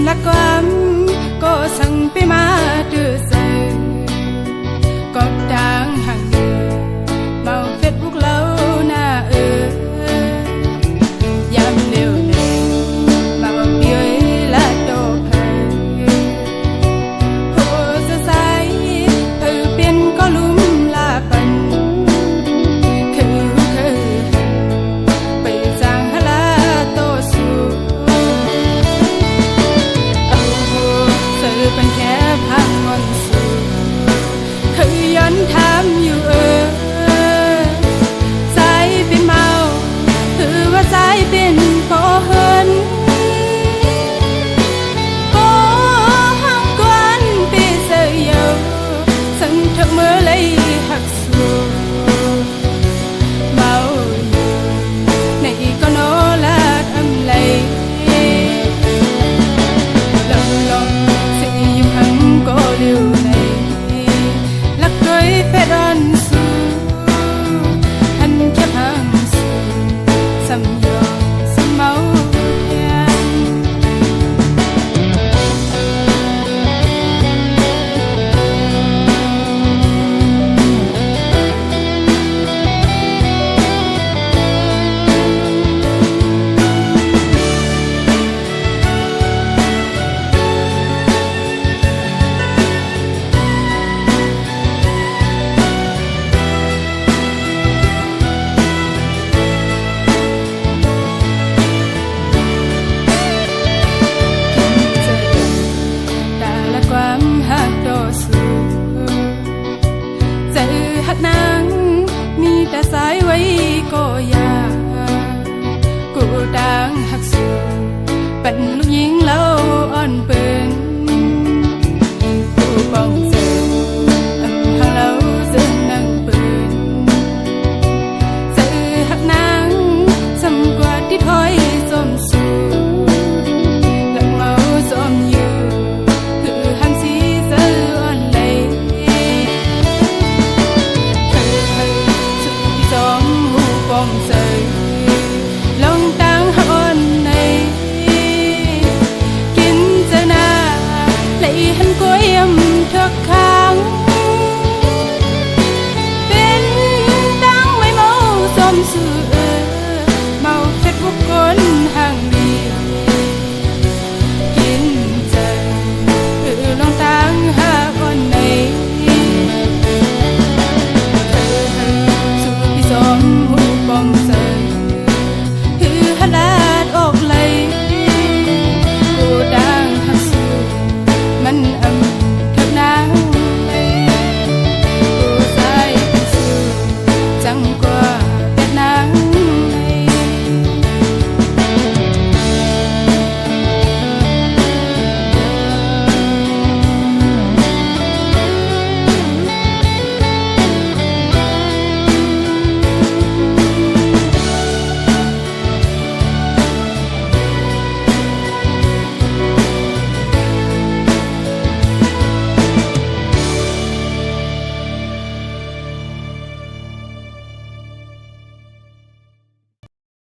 lạc quan cô sang pe ma đưa giờ có đang hàng màu Facebook lâu na yam liều này mà bao bia là đồ phơi hồ sơ sai từ biên có lúm là bần khử bây giờ là tô suเป็นแค่พังงอนสูคือย้อนถามอยู่สายเป็นเมาคือว่าสายเป็นพอเฮินก็ห้องกวนไปเสียสังเถอะเมื่อเลยหักสูเมาในก็โนลาทำไรcô liều này lạc đôi phê đơn su hành chấp hàng su xăm dò xăm máuมีแต่สายไว้ก็ยากูดังหักสูเป็นลูกหญิงแล้วอ่อนเปิ่นกูป้องเจอทางแล้วเจอนั่งเปิ่นเจอหักนางสำกว่าที่ถอยสมสูหลังเมาสมอยู่คือหันสีเจออ่อนเลยบองเส